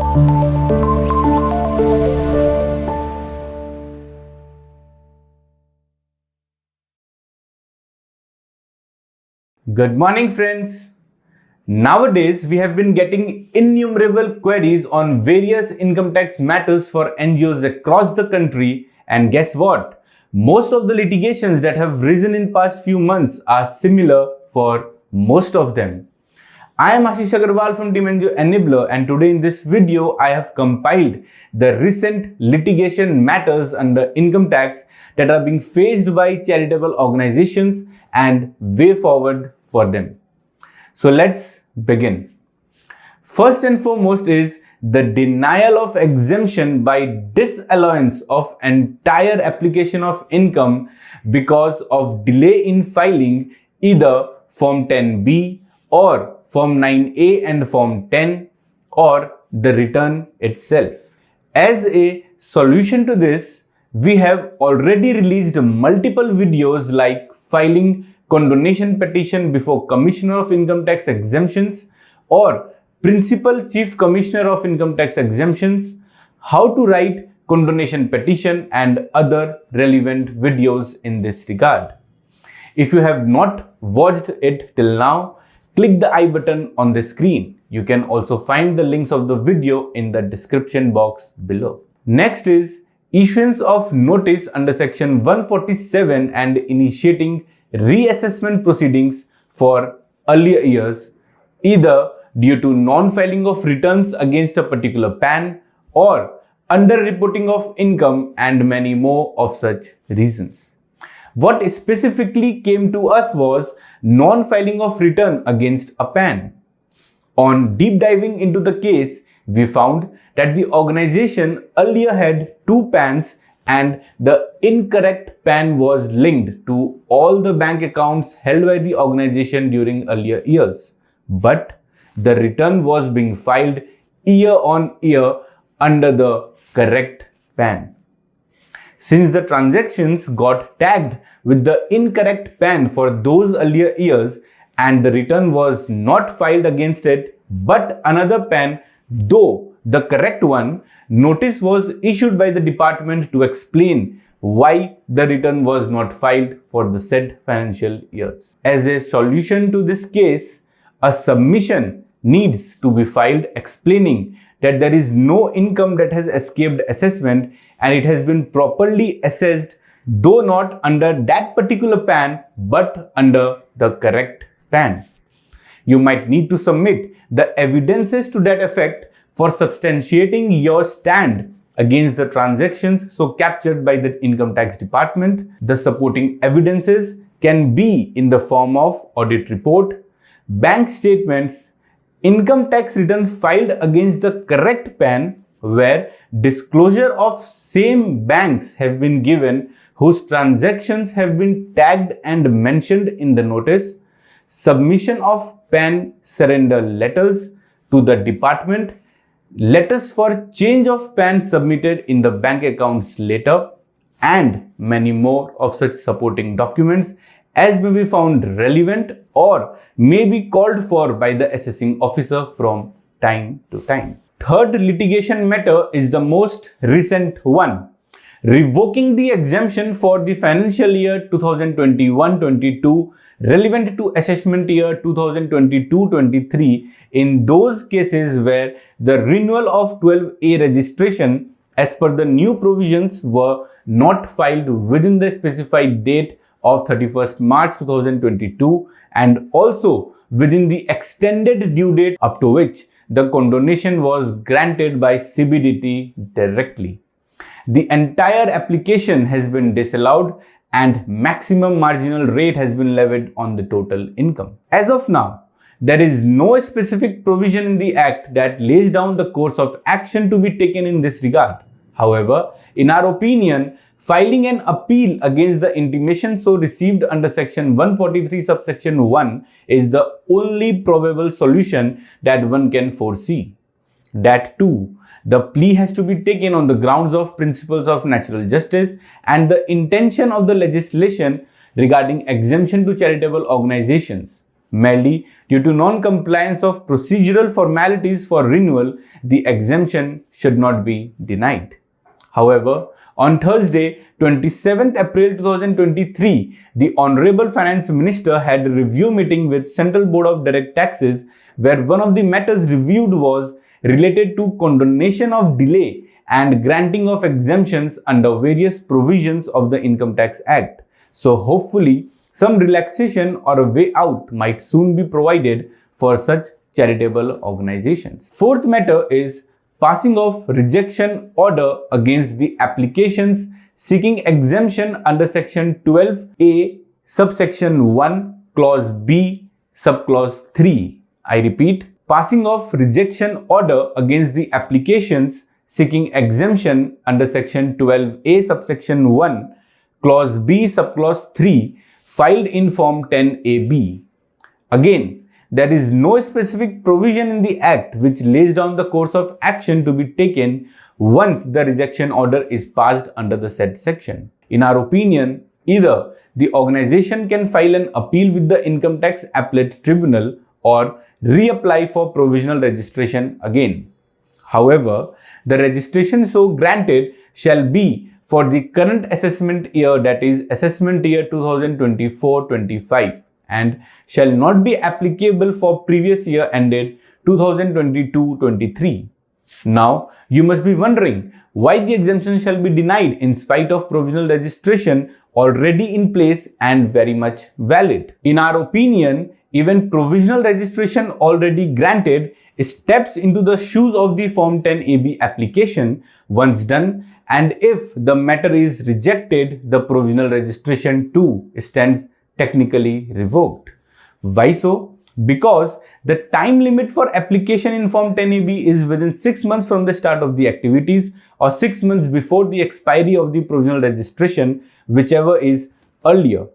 Good morning, friends. Nowadays, we have been getting innumerable queries on various income tax matters for NGOs across the country, and guess what? Most of the litigations that have risen in past few months are similar for most of them. I am Ashis Agarwal from Team NGOenabler, and today in this video, I have compiled the recent litigation matters under income tax that are being faced by charitable organizations and way forward for them. So let's begin. First and foremost is the denial of exemption by disallowance of entire application of income because of delay in filing either Form 10B or Form 9A and Form 10 or the return itself. As a solution to this, we have already released multiple videos like filing condonation petition before Commissioner of Income Tax Exemptions or Principal Chief Commissioner of Income Tax Exemptions, how to write condonation petition and other relevant videos in this regard. If you have not watched it till now, click the I button on the screen. You can also find the links of the video in the description box below. Next is issuance of notice under section 147 and initiating reassessment proceedings for earlier years, either due to non-filing of returns against a particular PAN or under-reporting of income and many more of such reasons. What specifically came to us was non-filing of return against a PAN. On deep diving into the case, we found that the organization earlier had two PANs and the incorrect PAN was linked to all the bank accounts held by the organization during earlier years. But the return was being filed year on year under the correct PAN. Since the transactions got tagged with the incorrect PAN for those earlier years and the return was not filed against it but another PAN, though the correct one, notice was issued by the department to explain why the return was not filed for the said financial years. As a solution to this case, a submission needs to be filed explaining that there is no income that has escaped assessment and it has been properly assessed, though not under that particular PAN but under the correct PAN. You might need to submit the evidences to that effect for substantiating your stand against the transactions so captured by the income tax department. The supporting evidences can be in the form of audit report, bank statements, income tax return filed against the correct PAN where disclosure of same banks have been given whose transactions have been tagged and mentioned in the notice, submission of PAN surrender letters to the department, letters for change of PAN submitted in the bank accounts later, and many more of such supporting documents as may be found relevant or may be called for by the assessing officer from time to time. Third litigation matter is the most recent one, revoking the exemption for the financial year 2021-22 relevant to assessment year 2022-23 in those cases where the renewal of 12A registration as per the new provisions were not filed within the specified date of 31st March 2022 and also within the extended due date up to which the condonation was granted by CBDT directly. The entire application has been disallowed and maximum marginal rate has been levied on the total income. As of now, there is no specific provision in the Act that lays down the course of action to be taken in this regard. However, in our opinion, filing an appeal against the intimation so received under section 143 subsection 1 is the only probable solution that one can foresee. That too, the plea has to be taken on the grounds of principles of natural justice and the intention of the legislation regarding exemption to charitable organizations. Merely due to non-compliance of procedural formalities for renewal, the exemption should not be denied. However, on Thursday, 27th April 2023, the Honorable Finance Minister had a review meeting with Central Board of Direct Taxes, where one of the matters reviewed was related to condonation of delay and granting of exemptions under various provisions of the Income Tax Act. So hopefully, some relaxation or a way out might soon be provided for such charitable organizations. Fourth matter is passing of rejection order against the applications seeking exemption under section 12A subsection 1 clause B subclause 3. I repeat, passing of rejection order against the applications seeking exemption under section 12A subsection 1 clause B subclause 3 filed in form 10AB. Again, there is no specific provision in the Act which lays down the course of action to be taken once the rejection order is passed under the said section. In our opinion, either the organization can file an appeal with the Income Tax Appellate Tribunal or reapply for provisional registration again. However, the registration so granted shall be for the current assessment year, that is assessment year 2024-25, and shall not be applicable for previous year ended 2022-23. Now, you must be wondering why the exemption shall be denied in spite of provisional registration already in place and very much valid. In our opinion, even provisional registration already granted steps into the shoes of the Form 10AB application once done, and if the matter is rejected, the provisional registration too stands technically revoked. Why so? Because the time limit for application in Form 10AB is within 6 months from the start of the activities or 6 months before the expiry of the provisional registration, whichever is earlier,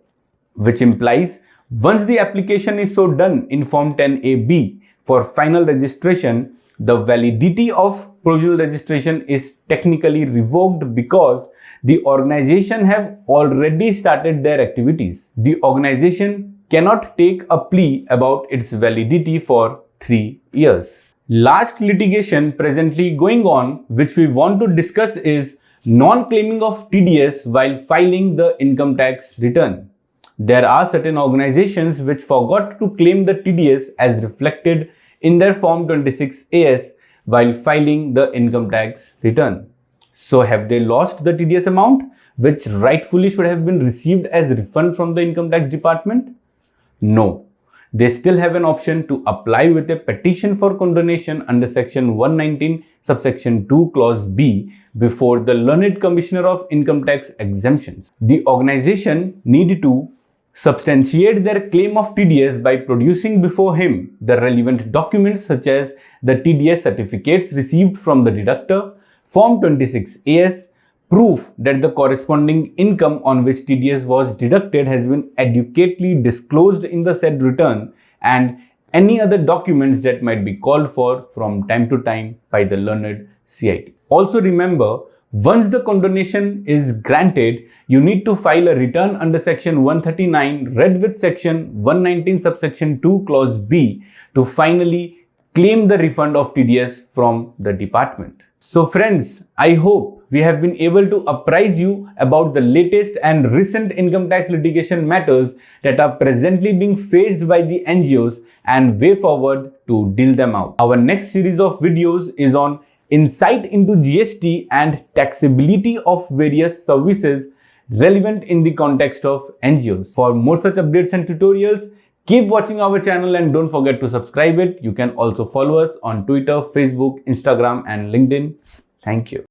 which implies once the application is so done in Form 10AB for final registration, the validity of provisional registration is technically revoked because the organization have already started their activities. The organization cannot take a plea about its validity for 3 years. Last litigation presently going on, which we want to discuss, is non-claiming of TDS while filing the income tax return. There are certain organizations which forgot to claim the TDS as reflected in their Form 26AS while filing the income tax return. So have they lost the TDS amount which rightfully should have been received as refund from the income tax department? No. They still have an option to apply with a petition for condonation under section 119 subsection 2 clause B before the Learned Commissioner of Income Tax Exemptions. The organization need to substantiate their claim of TDS by producing before him the relevant documents such as the TDS certificates received from the deductor, Form 26AS, proof that the corresponding income on which TDS was deducted has been adequately disclosed in the said return, and any other documents that might be called for from time to time by the learned CIT. Also remember, once the condonation is granted, you need to file a return under section 139 read with section 119 subsection 2 clause B to finally claim the refund of TDS from the department. So friends, I hope we have been able to apprise you about the latest and recent income tax litigation matters that are presently being faced by the NGOs and way forward to deal them out. Our next series of videos is on insight into GST and taxability of various services relevant in the context of NGOs. For more such updates and tutorials, keep watching our channel and don't forget to subscribe it. You can also follow us on Twitter, Facebook, Instagram and LinkedIn. Thank you.